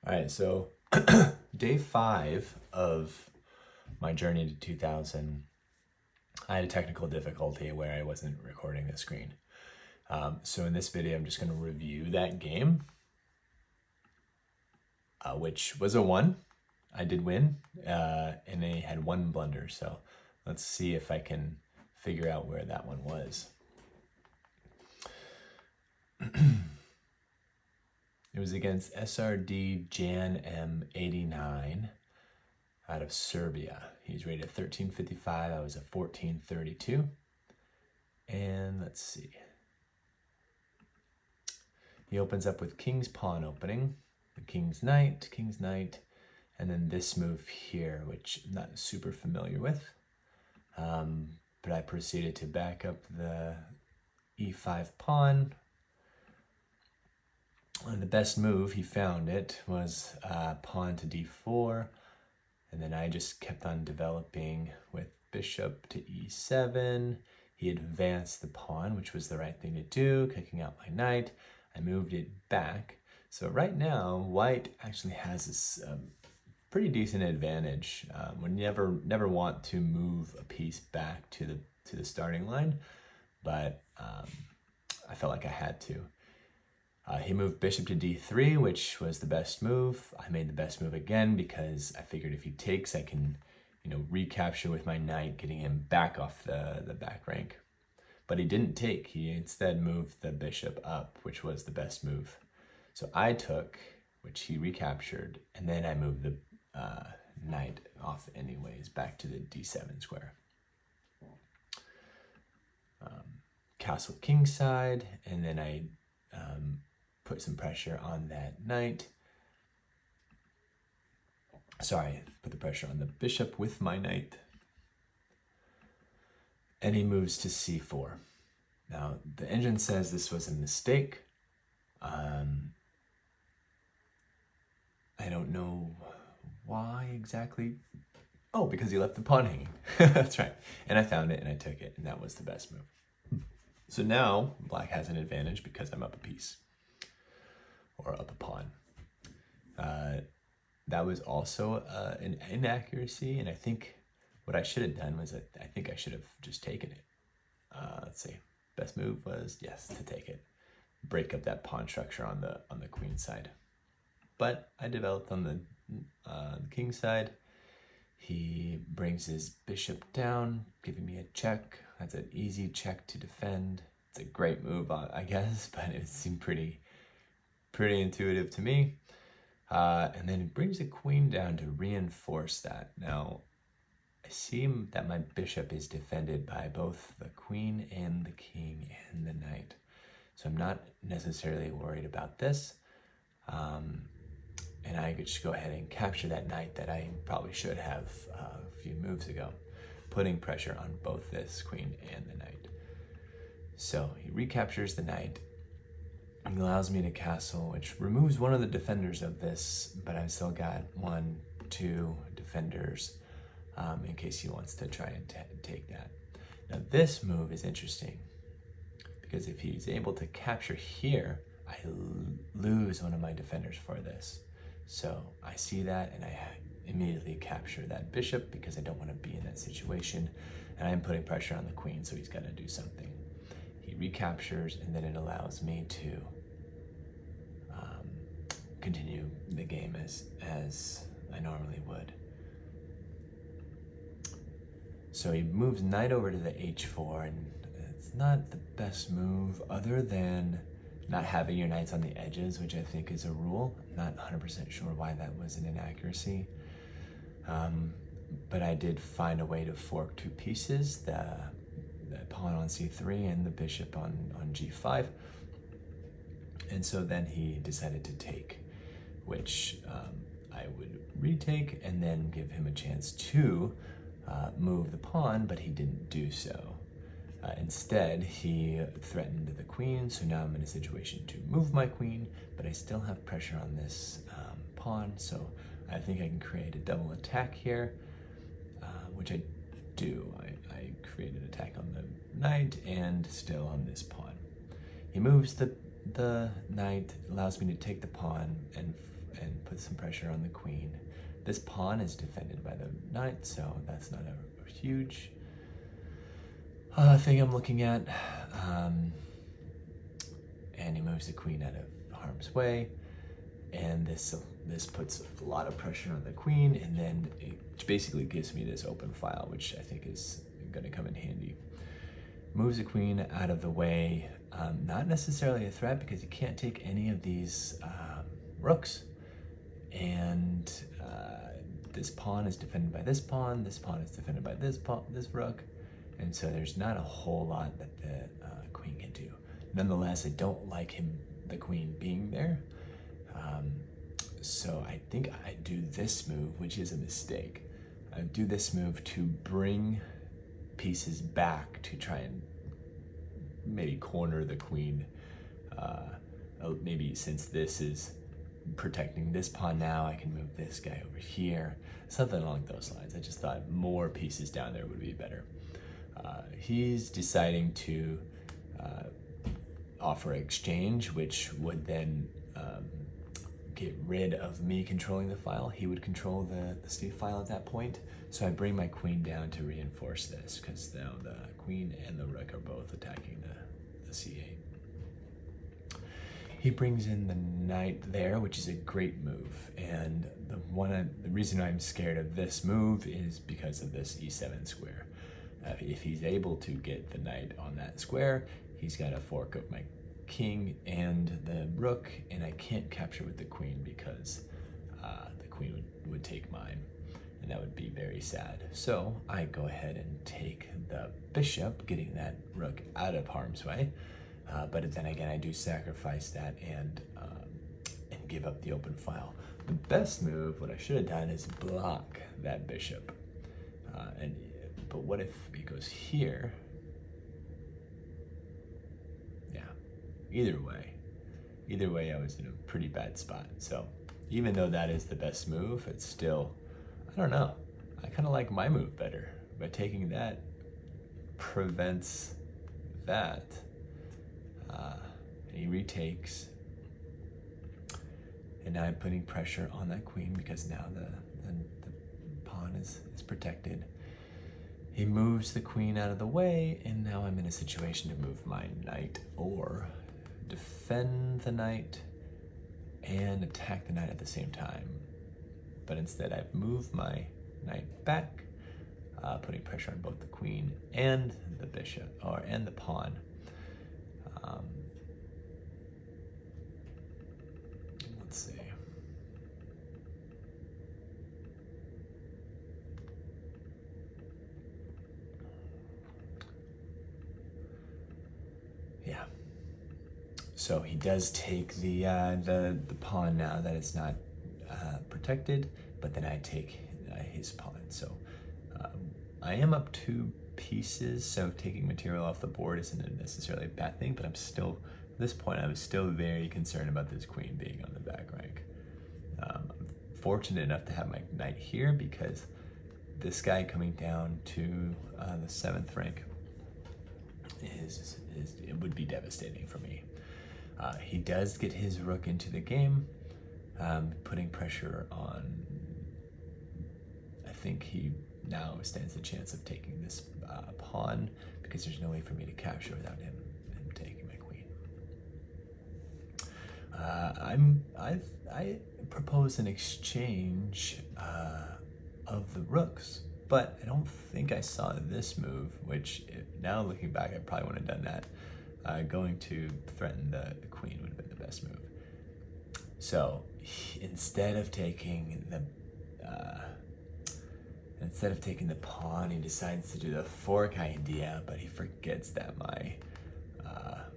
All right, so day 5 of my journey to 2000, I had a technical difficulty where I wasn't recording the screen. So in this video, I'm just going to review that game, which was a 1. I did win, and I had 1 blunder. So let's see if I can figure out where that one was. It was against SRD Jan M89 out of Serbia. He's rated 1355. I was a 1432. And let's see. He opens up with King's Pawn opening, the King's Knight, and then this move here, which I'm not super familiar with. But I proceeded to back up the E5 pawn. And the best move, he found it, was pawn to D4. And then I just kept on developing with bishop to E7. He advanced the pawn, which was the right thing to do, kicking out my knight. I moved it back. So right now, white actually has this pretty decent advantage. We never want to move a piece back to the starting line, but I felt like I had to. He moved bishop to d3, which was the best move. I made the best move again because I figured if he takes, I can, recapture with my knight, getting him back off the back rank. But he didn't take. He instead moved the bishop up, which was the best move. So I took, which he recaptured, and then I moved the knight off anyways, back to the d7 square. Castle kingside, and then I put some pressure on that knight. Sorry, put the pressure on the bishop with my knight. And he moves to c4. Now, the engine says this was a mistake. I don't know why exactly. Oh, because he left the pawn hanging. That's right. And I found it and I took it, and that was the best move. So now black has an advantage because I'm up a piece, or up a pawn. That was also an inaccuracy, and I think what I should have done was I think I should have just taken it. Let's see. Best move was, yes, to take it. Break up that pawn structure on the queen side. But I developed on the king side. He brings his bishop down, giving me a check. That's an easy check to defend. It's a great move, I guess, but it seemed pretty intuitive to me. And then he brings a queen down to reinforce that. Now, I see that my bishop is defended by both the queen and the king and the knight. So I'm not necessarily worried about this. And I could just go ahead and capture that knight that I probably should have a few moves ago, putting pressure on both this queen and the knight. So he recaptures the knight and allows me to castle, which removes one of the defenders of this, but I've still got 1, 2 defenders in case he wants to try and take that. Now this move is interesting because if he's able to capture here, I lose one of my defenders for this. So I see that and I immediately capture that bishop because I don't want to be in that situation, and I'm putting pressure on the queen, so he's got to do something. He recaptures, and then it allows me to continue the game as I normally would. So he moves knight over to the h4, and it's not the best move other than not having your knights on the edges, which I think is a rule. I'm not 100% sure why that was an inaccuracy. But I did find a way to fork 2 pieces, the pawn on c3 and the bishop on g5. And so then he decided to take, which I would retake and then give him a chance to move the pawn, but he didn't do so. Instead, he threatened the queen, so now I'm in a situation to move my queen, but I still have pressure on this pawn, so I think I can create a double attack here, which I do. I create an attack on the knight and still on this pawn. He moves the knight, allows me to take the pawn and and put some pressure on the queen. This pawn is defended by the knight, so that's not a huge thing I'm looking at. And he moves the queen out of harm's way, and this puts a lot of pressure on the queen, and then it basically gives me this open file, which I think is going to come in handy. Moves the queen out of the way, not necessarily a threat because you can't take any of these rooks, and this pawn is defended by this pawn is defended by this rook, and so there's not a whole lot that the queen can do. Nonetheless, I don't like the queen being there, so I think I do this move, which is a mistake. I do this move to bring pieces back to try and maybe corner the queen. Maybe since this is protecting this pawn now, I can move this guy over here. Something along those lines. I just thought more pieces down there would be better. He's deciding to offer exchange, which would then get rid of me controlling the file. He would control the state file at that point. So I bring my queen down to reinforce this, because now the queen and the rook are both attacking the c8. He brings in the knight there, which is a great move. And the reason I'm scared of this move is because of this e7 square. If he's able to get the knight on that square, he's got a fork of my king and the rook, and I can't capture with the queen because the queen would take mine, and that would be very sad. So I go ahead and take the bishop, getting that rook out of harm's way, but then again I do sacrifice that and give up the open file. The best move, what I should have done, is block that bishop, but what if he goes here? Either way, I was in a pretty bad spot. So even though that is the best move, it's still, I don't know. I kind of like my move better. By taking that, prevents that. And he retakes. And now I'm putting pressure on that queen because now the pawn is protected. He moves the queen out of the way, and now I'm in a situation to move my knight or defend the knight and attack the knight at the same time. But instead I've moved my knight back, putting pressure on both the queen and the bishop, and the pawn. Let's see. Yeah. So he does take the pawn now that it's not protected, but then I take his pawn. So I am up 2 pieces, so taking material off the board isn't necessarily a bad thing, but I'm still, at this point, I was still very concerned about this queen being on the back rank. I'm fortunate enough to have my knight here because this guy coming down to the 7th rank it would be devastating for me. He does get his rook into the game, putting pressure on. I think he now stands a chance of taking this pawn because there's no way for me to capture without him taking my queen. I propose an exchange of the rooks, but I don't think I saw this move, which now looking back, I probably wouldn't have done that. Going to threaten the queen would have been the best move. So instead of taking the pawn, he decides to do the fork idea, but he forgets that my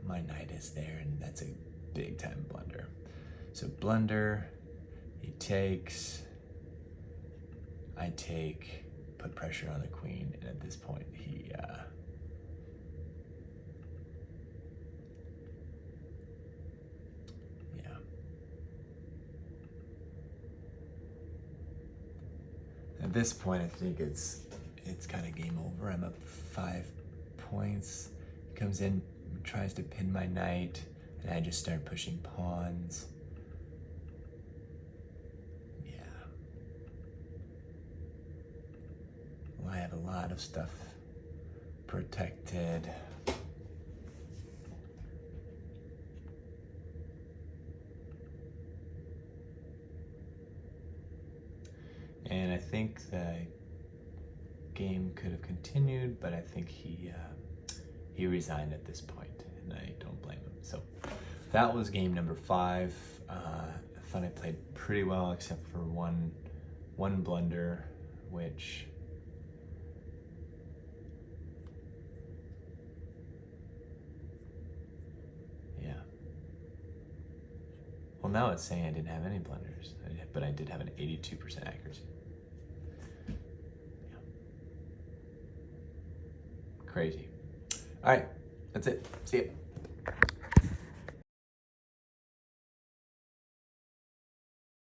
knight is there, and that's a big time blunder. So blunder, he takes, I take, put pressure on the queen, and at this point he at this point, I think it's kind of game over. I'm up 5 points. He comes in, tries to pin my knight, and I just start pushing pawns. a lot of stuff protected. And I think the game could have continued, but I think he resigned at this point, and I don't blame him. So that was game number 5. I thought I played pretty well, except for one blunder, which well, now it's saying I didn't have any blunders, but I did have an 82% accuracy. Yeah. Crazy. All right, that's it. See ya.